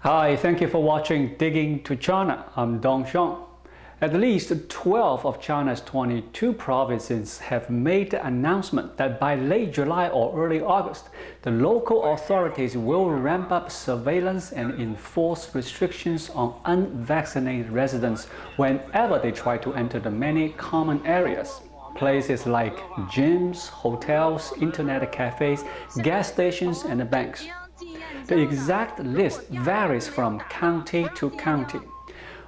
Hi, thank you for watching Digging to China. I'm Dong Xiang. At least 12 of China's 22 provinces have made the announcement that by late July or early August, the local authorities will ramp up surveillance and enforce restrictions on unvaccinated residents whenever they try to enter the many common areas. Places like gyms, hotels, internet cafes, gas stations, and banks. The exact list varies from county to county.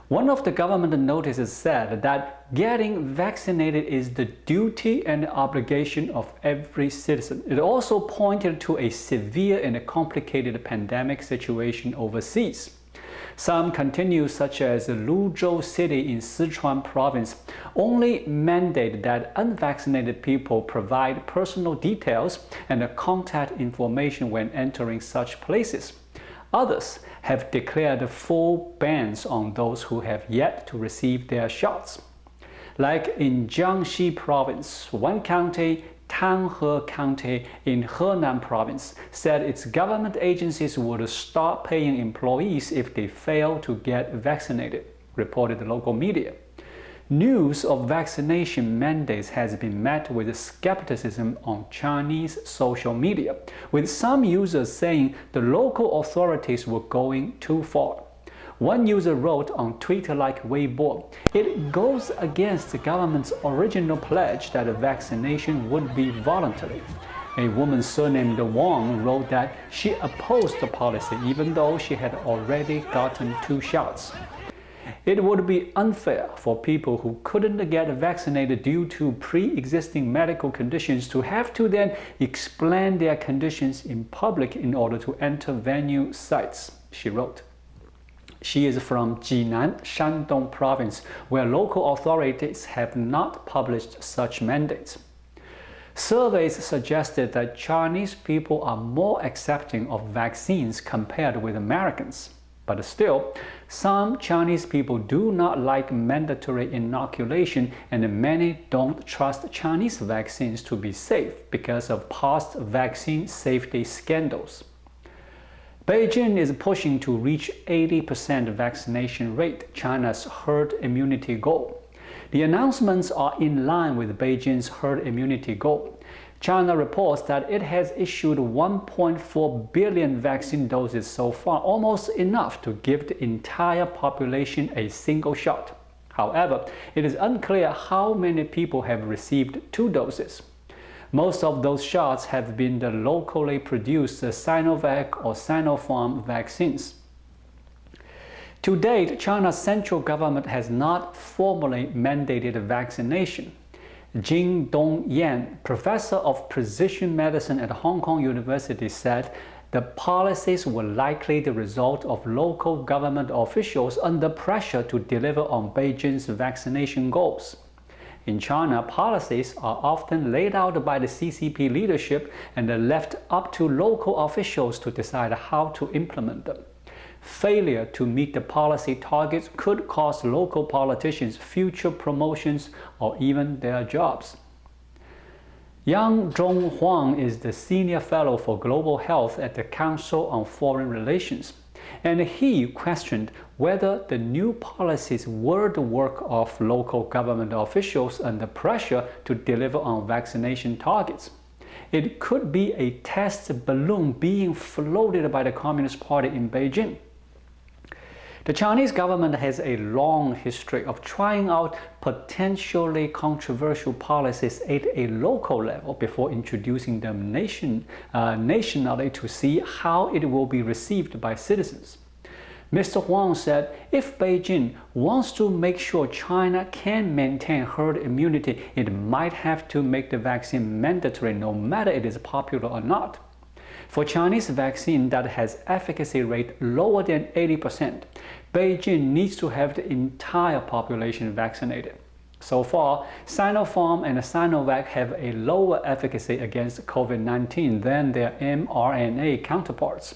One of the government notices said that getting vaccinated is the duty and obligation of every citizen. It also pointed to a severe and complicated pandemic situation overseas. Some continues, such as Luzhou city in Sichuan province, only mandate that unvaccinated people provide personal details and contact information when entering such places. Others have declared full bans on those who have yet to receive their shots. Like in Jiangxi province, one county, Tanghe County in Henan province, said its government agencies would stop paying employees if they fail to get vaccinated, reported the local media. News of vaccination mandates has been met with skepticism on Chinese social media, with some users saying the local authorities were going too far. One user wrote on Twitter like Weibo, "It goes against the government's original pledge that vaccination would be voluntary." A woman surnamed Wang wrote that she opposed the policy even though she had already gotten 2 shots. It would be unfair for people who couldn't get vaccinated due to pre-existing medical conditions to have to then explain their conditions in public in order to enter venue sites, she wrote. She is from Jinan, Shandong province, where local authorities have not published such mandates. Surveys suggested that Chinese people are more accepting of vaccines compared with Americans. But still, some Chinese people do not like mandatory inoculation, and many don't trust Chinese vaccines to be safe because of past vaccine safety scandals. Beijing is pushing to reach 80% vaccination rate, China's herd immunity goal. The announcements are in line with Beijing's herd immunity goal. China reports that it has issued 1.4 billion vaccine doses so far, almost enough to give the entire population a single shot. However, it is unclear how many people have received 2 doses. Most of those shots have been the locally produced Sinovac or Sinopharm vaccines. To date, China's central government has not formally mandated vaccination. Jing Dongyan, professor of precision medicine at Hong Kong University, said the policies were likely the result of local government officials under pressure to deliver on Beijing's vaccination goals. In China, policies are often laid out by the CCP leadership and are left up to local officials to decide how to implement them. Failure to meet the policy targets could cost local politicians future promotions or even their jobs. Yang Zhonghuang is the Senior Fellow for Global Health at the Council on Foreign Relations, and he questioned whether the new policies were the work of local government officials under pressure to deliver on vaccination targets. It could be a test balloon being floated by the Communist Party in Beijing. The Chinese government has a long history of trying out potentially controversial policies at a local level before introducing them nationally to see how it will be received by citizens. Mr. Huang said if Beijing wants to make sure China can maintain herd immunity, it might have to make the vaccine mandatory no matter it is popular or not. For Chinese vaccine that has efficacy rate lower than 80%, Beijing needs to have the entire population vaccinated. So far, Sinopharm and Sinovac have a lower efficacy against COVID-19 than their mRNA counterparts.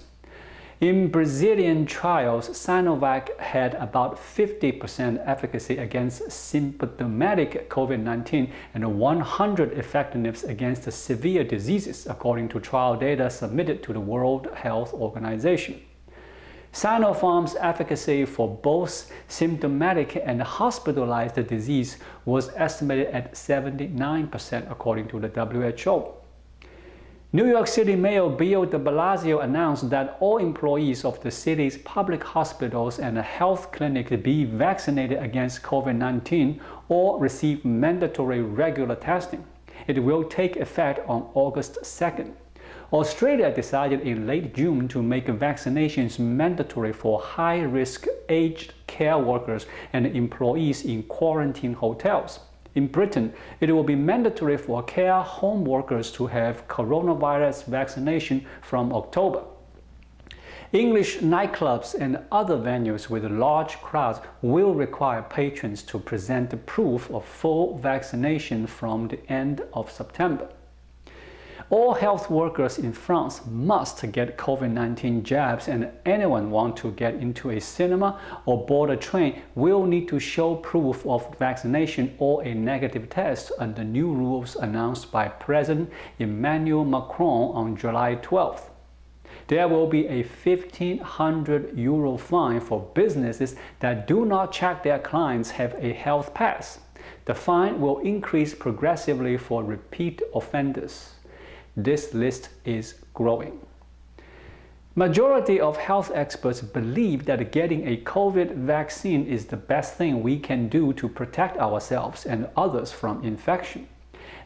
In Brazilian trials, Sinovac had about 50% efficacy against symptomatic COVID-19 and 100% effectiveness against severe diseases, according to trial data submitted to the World Health Organization. Sinopharm's efficacy for both symptomatic and hospitalized disease was estimated at 79%, according to the WHO. New York City Mayor Bill de Blasio announced that all employees of the city's public hospitals and health clinics be vaccinated against COVID-19 or receive mandatory regular testing. It will take effect on August 2nd. Australia decided in late June to make vaccinations mandatory for high-risk aged care workers and employees in quarantine hotels. In Britain, it will be mandatory for care home workers to have coronavirus vaccination from October. English nightclubs and other venues with large crowds will require patrons to present proof of full vaccination from the end of September. All health workers in France must get COVID-19 jabs, and anyone want to get into a cinema or board a train will need to show proof of vaccination or a negative test under new rules announced by President Emmanuel Macron on July 12th. There will be a €1,500 fine for businesses that do not check their clients have a health pass. The fine will increase progressively for repeat offenders. This list is growing. Majority of health experts believe that getting a COVID vaccine is the best thing we can do to protect ourselves and others from infection.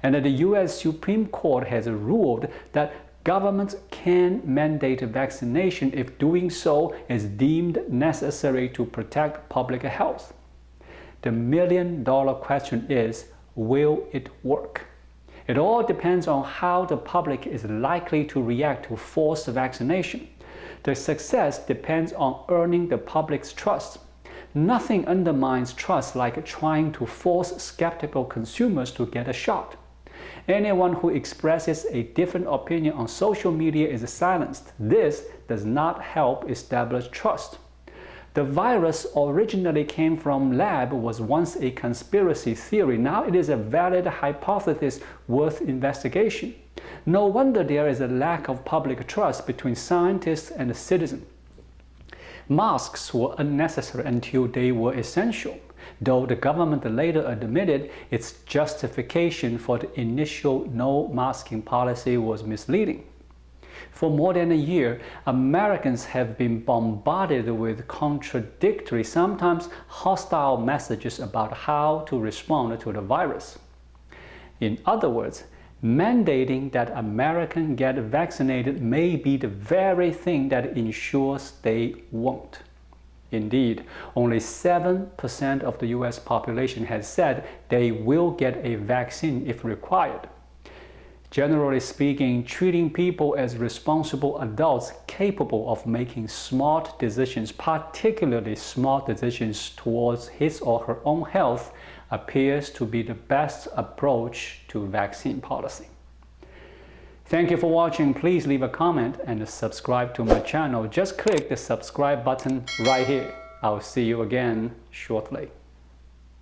And the US Supreme Court has ruled that governments can mandate vaccination if doing so is deemed necessary to protect public health. The million-dollar question is, will it work? It all depends on how the public is likely to react to forced vaccination. The success depends on earning the public's trust. Nothing undermines trust like trying to force skeptical consumers to get a shot. Anyone who expresses a different opinion on social media is silenced. This does not help establish trust. The virus originally came from lab was once a conspiracy theory. Now it is a valid hypothesis worth investigation. No wonder there is a lack of public trust between scientists and citizens. Masks were unnecessary until they were essential, though the government later admitted its justification for the initial no masking policy was misleading. For more than a year, Americans have been bombarded with contradictory, sometimes hostile messages about how to respond to the virus. In other words, mandating that Americans get vaccinated may be the very thing that ensures they won't. Indeed, only 7% of the US population has said they will get a vaccine if required. Generally speaking, treating people as responsible adults capable of making smart decisions, particularly smart decisions towards his or her own health, appears to be the best approach to vaccine policy. Thank you for watching. Please leave a comment and subscribe to my channel. Just click the subscribe button right here. I'll see you again shortly.